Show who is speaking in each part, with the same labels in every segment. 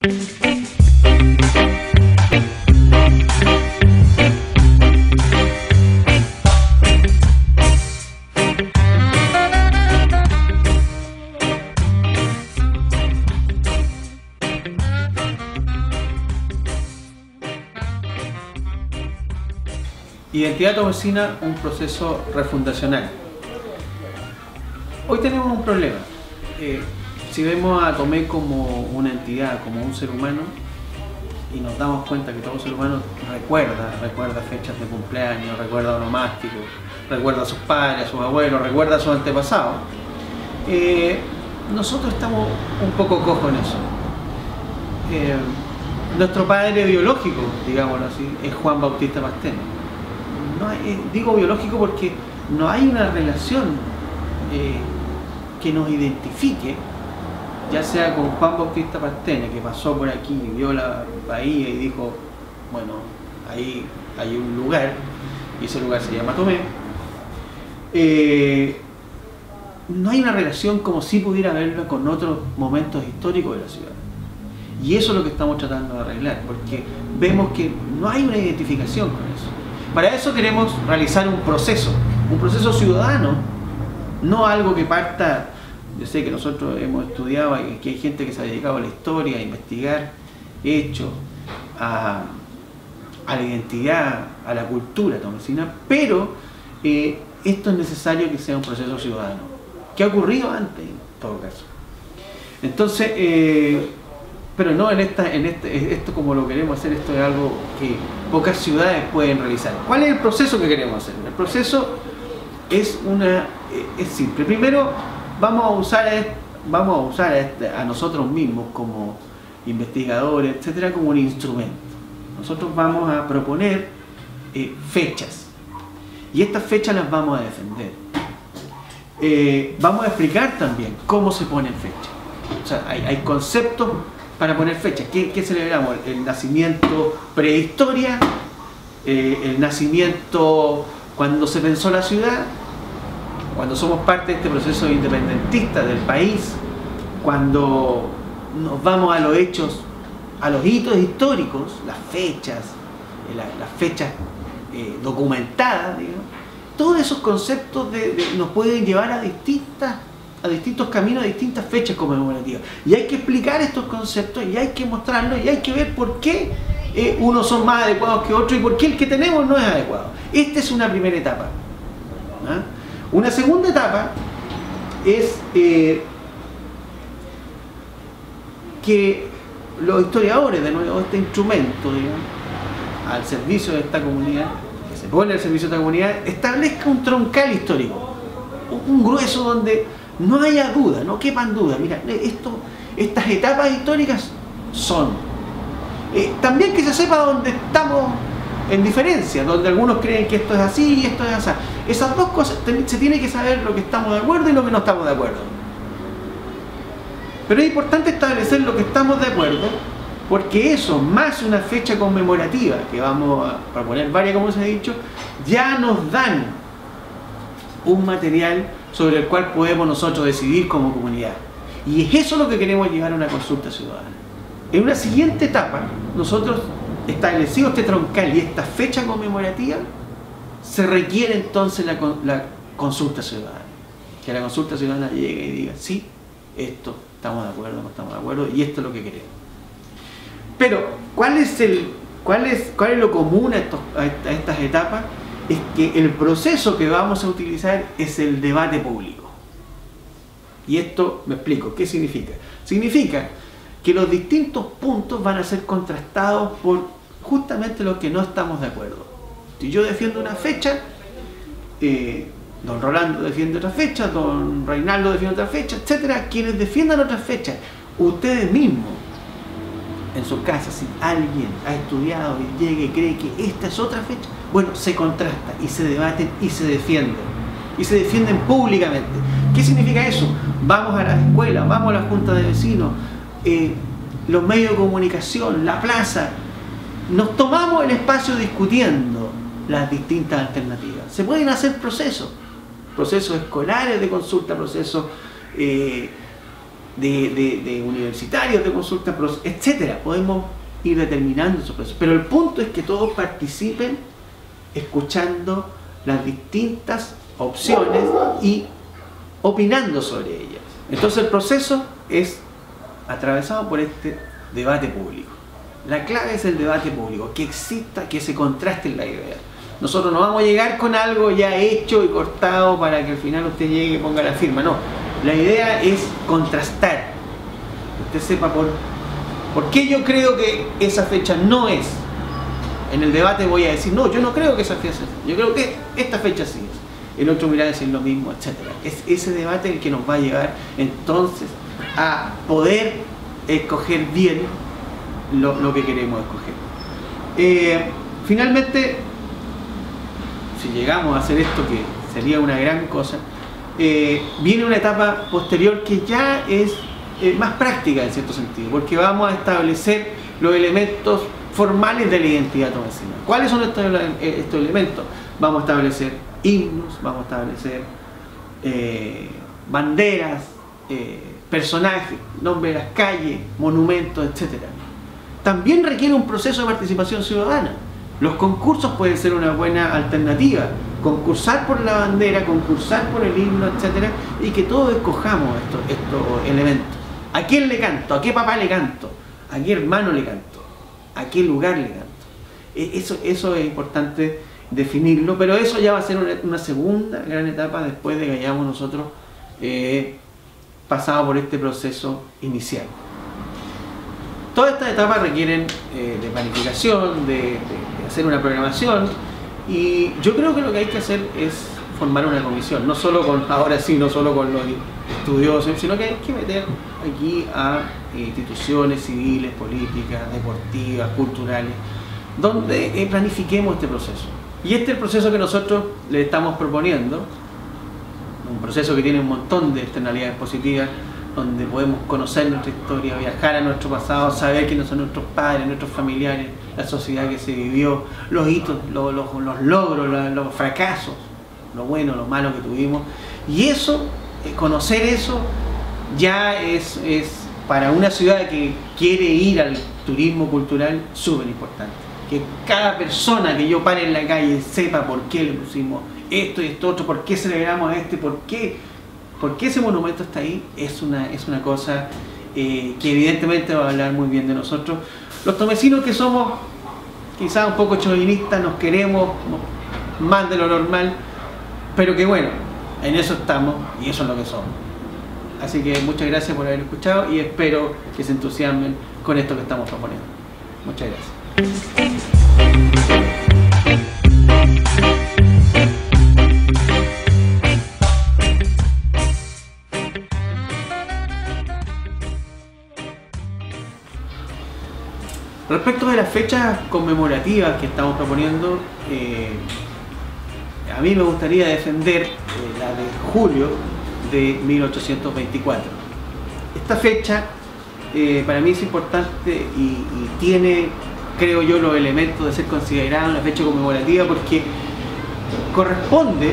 Speaker 1: Identidad Tomesina, un proceso refundacional. Hoy tenemos un problema. Si vemos a Tomé como una entidad, como un ser humano, y nos damos cuenta que todo ser humano recuerda fechas de cumpleaños, recuerda onomásticos, recuerda a sus padres, a sus abuelos, recuerda a sus antepasados, nosotros estamos un poco cojos en eso. Nuestro padre biológico, digámoslo así, es Juan Bautista Pastene. Digo biológico porque no hay una relación que nos identifique, ya sea con Juan Bautista Pastene, que pasó por aquí, vio la bahía y dijo, bueno, ahí hay un lugar, y ese lugar se llama Tomé. No hay una relación como si pudiera haberla con otros momentos históricos de la ciudad. Y eso es lo que estamos tratando de arreglar, porque vemos que no hay una identificación con eso. Para eso queremos realizar un proceso ciudadano, no algo que parta. Yo sé que nosotros hemos estudiado y que hay gente que se ha dedicado a la historia, a investigar hechos, a la identidad, a la cultura tomesina, pero esto es necesario que sea un proceso ciudadano, que ha ocurrido antes en todo caso. Entonces, pero no esto como lo queremos hacer, esto es algo que pocas ciudades pueden realizar. ¿Cuál es el proceso que queremos hacer? El proceso es simple. Primero vamos a usar a nosotros mismos como investigadores, etcétera, como un instrumento. Nosotros vamos a proponer fechas, y estas fechas las vamos a defender. Vamos a explicar también cómo se ponen fechas. O sea, hay conceptos para poner fechas. ¿Qué celebramos? El nacimiento prehistoria, el nacimiento cuando se pensó la ciudad, cuando somos parte de este proceso independentista del país, cuando nos vamos a los hechos, a los hitos históricos, las fechas documentadas, digamos. Todos esos conceptos nos pueden llevar a distintos caminos, a distintas fechas conmemorativas. Y hay que explicar estos conceptos, y hay que mostrarlos, y hay que ver por qué unos son más adecuados que otros y por qué el que tenemos no es adecuado. Esta es una primera etapa. ¿Ah? Una segunda etapa es que los historiadores, de nuevo, este instrumento, digamos, al servicio de esta comunidad, que se pone al servicio de esta comunidad, establezca un troncal histórico, un grueso donde no haya duda, no quepan dudas. Mira, estas etapas históricas son. También que se sepa dónde estamos en diferencia, donde algunos creen que esto es así y esto es así. Esas dos cosas, se tiene que saber lo que estamos de acuerdo y lo que no estamos de acuerdo. Pero es importante establecer lo que estamos de acuerdo, porque eso, más una fecha conmemorativa, que vamos a proponer varias, como se ha dicho, ya nos dan un material sobre el cual podemos nosotros decidir como comunidad. Y es eso lo que queremos llevar a una consulta ciudadana. En una siguiente etapa, nosotros, establecido este troncal y esta fecha conmemorativa, se requiere entonces la consulta ciudadana. Que la consulta ciudadana llegue y diga, sí, esto, estamos de acuerdo, no estamos de acuerdo, y esto es lo que queremos. Pero, ¿cuál es lo común a estas etapas? Es que el proceso que vamos a utilizar es el debate público. Y esto, me explico, ¿qué significa? Significa que los distintos puntos van a ser contrastados por justamente los que no estamos de acuerdo. Si yo defiendo una fecha, don Rolando defiende otra fecha, don Reinaldo defiende otra fecha, etcétera. Quienes defiendan otras fechas, ustedes mismos, en su casa, si alguien ha estudiado y llega y cree que esta es otra fecha, bueno, se contrasta y se debaten y se defienden. Y se defienden públicamente. ¿Qué significa eso? Vamos a las escuelas, vamos a las juntas de vecinos, los medios de comunicación, la plaza. Nos tomamos el espacio discutiendo las distintas alternativas. Se pueden hacer procesos escolares de consulta, procesos de universitarios, de consultas, etcétera. Podemos ir determinando esos procesos. Pero el punto es que todos participen escuchando las distintas opciones y opinando sobre ellas. Entonces el proceso es atravesado por este debate público. La clave es el debate público, que exista, que se contrasten las ideas. Nosotros no vamos a llegar con algo ya hecho y cortado para que al final usted llegue y ponga la firma. No, la idea es contrastar. Usted sepa por qué yo creo que esa fecha no es. En el debate voy a decir, no, yo no creo que esa fecha es. Yo creo que esta fecha sí es. El otro mirá a decir lo mismo, etc. Es ese debate el que nos va a llevar entonces a poder escoger bien lo que queremos escoger. Finalmente, si llegamos a hacer esto, que sería una gran cosa, viene una etapa posterior que ya es más práctica en cierto sentido, porque vamos a establecer los elementos formales de la identidad tomesina. ¿Cuáles son estos elementos? Vamos a establecer himnos, vamos a establecer banderas, personajes, nombres de las calles, monumentos, etc. También requiere un proceso de participación ciudadana. Los concursos pueden ser una buena alternativa. Concursar por la bandera, concursar por el himno, etc. Y que todos escojamos estos elementos. ¿A quién le canto? ¿A qué papá le canto? ¿A qué hermano le canto? ¿A qué lugar le canto? Eso es importante definirlo, pero eso ya va a ser una segunda gran etapa después de que hayamos nosotros pasado por este proceso inicial. Todas estas etapas requieren de planificación, de hacer una programación, y yo creo que lo que hay que hacer es formar una comisión, no solo con, ahora sí, no solo con los estudiosos, sino que hay que meter aquí a instituciones civiles, políticas, deportivas, culturales, donde planifiquemos este proceso. Y este es el proceso que nosotros le estamos proponiendo, un proceso que tiene un montón de externalidades positivas, donde podemos conocer nuestra historia, viajar a nuestro pasado, saber quiénes son nuestros padres, nuestros familiares, la sociedad que se vivió, los hitos, los logros, los fracasos, lo bueno, lo malo que tuvimos. Y eso, conocer eso, ya es para una ciudad que quiere ir al turismo cultural súper importante. Que cada persona que yo pare en la calle sepa por qué le pusimos esto y esto otro, por qué celebramos por qué ese monumento está ahí, es una cosa que evidentemente va a hablar muy bien de nosotros. Los tomesinos, que somos quizás un poco chauvinistas, nos queremos más de lo normal, pero que bueno, en eso estamos y eso es lo que somos. Así que muchas gracias por haber escuchado y espero que se entusiasmen con esto que estamos proponiendo. Muchas gracias. Respecto de las fechas conmemorativas que estamos proponiendo, a mí me gustaría defender la de julio de 1824. Esta fecha para mí es importante y tiene, creo yo, los elementos de ser considerada una fecha conmemorativa porque corresponde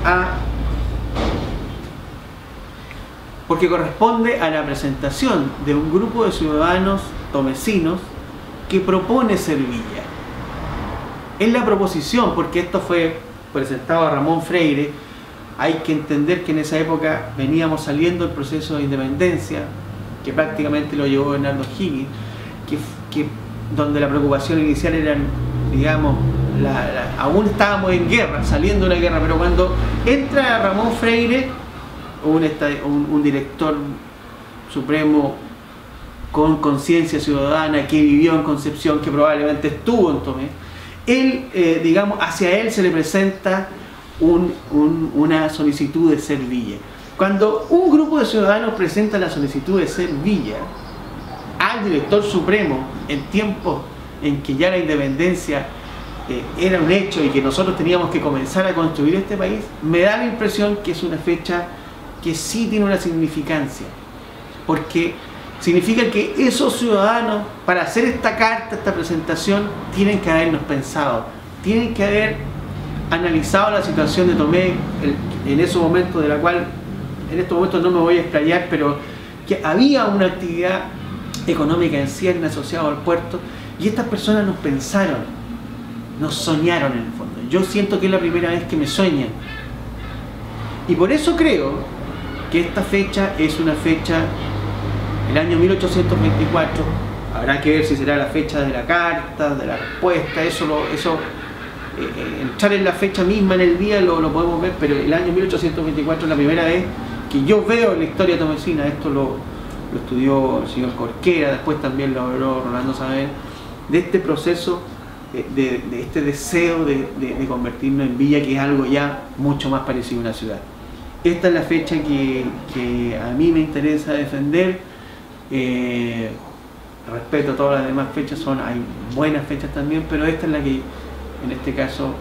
Speaker 1: a la presentación de un grupo de ciudadanos tomesinos que propone ser villa. Es la proposición, porque esto fue presentado a Ramón Freire. Hay que entender que en esa época veníamos saliendo del proceso de independencia, que prácticamente lo llevó Bernardo O'Higgins, donde la preocupación inicial era, digamos, aún estábamos en guerra, saliendo de la guerra, pero cuando entra Ramón Freire, un director supremo con conciencia ciudadana, que vivió en Concepción, que probablemente estuvo en Tomé, él, digamos, hacia él se le presenta una solicitud de ser villa. Cuando un grupo de ciudadanos presenta la solicitud de ser villa al director supremo en tiempos en que ya la independencia era un hecho y que nosotros teníamos que comenzar a construir este país, me da la impresión que es una fecha que sí tiene una significancia, porque significa que esos ciudadanos, para hacer esta carta, esta presentación, tienen que habernos pensado, tienen que haber analizado la situación de Tomé en esos momentos de la cual en estos momentos no me voy a explayar, pero que había una actividad económica en Cierne asociada al puerto, y estas personas nos pensaron, nos soñaron en el fondo. Yo siento que es la primera vez que me sueñan, y por eso creo que esta fecha es una fecha, el año 1824, habrá que ver si será la fecha de la carta, de la respuesta, entrar en la fecha misma en el día lo podemos ver, pero el año 1824 es la primera vez que yo veo en la historia tomesina. Esto lo estudió el señor Corquera, después también lo habló Rolando Saavedra, de este proceso, de este deseo de convertirnos en villa, que es algo ya mucho más parecido a una ciudad. Esta es la fecha que a mí me interesa defender. Respeto a todas las demás fechas, hay buenas fechas también, pero esta es la que en este caso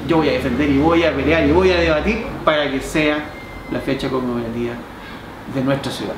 Speaker 1: yo voy a defender y voy a pelear y voy a debatir para que sea la fecha conmemorativa de nuestra ciudad.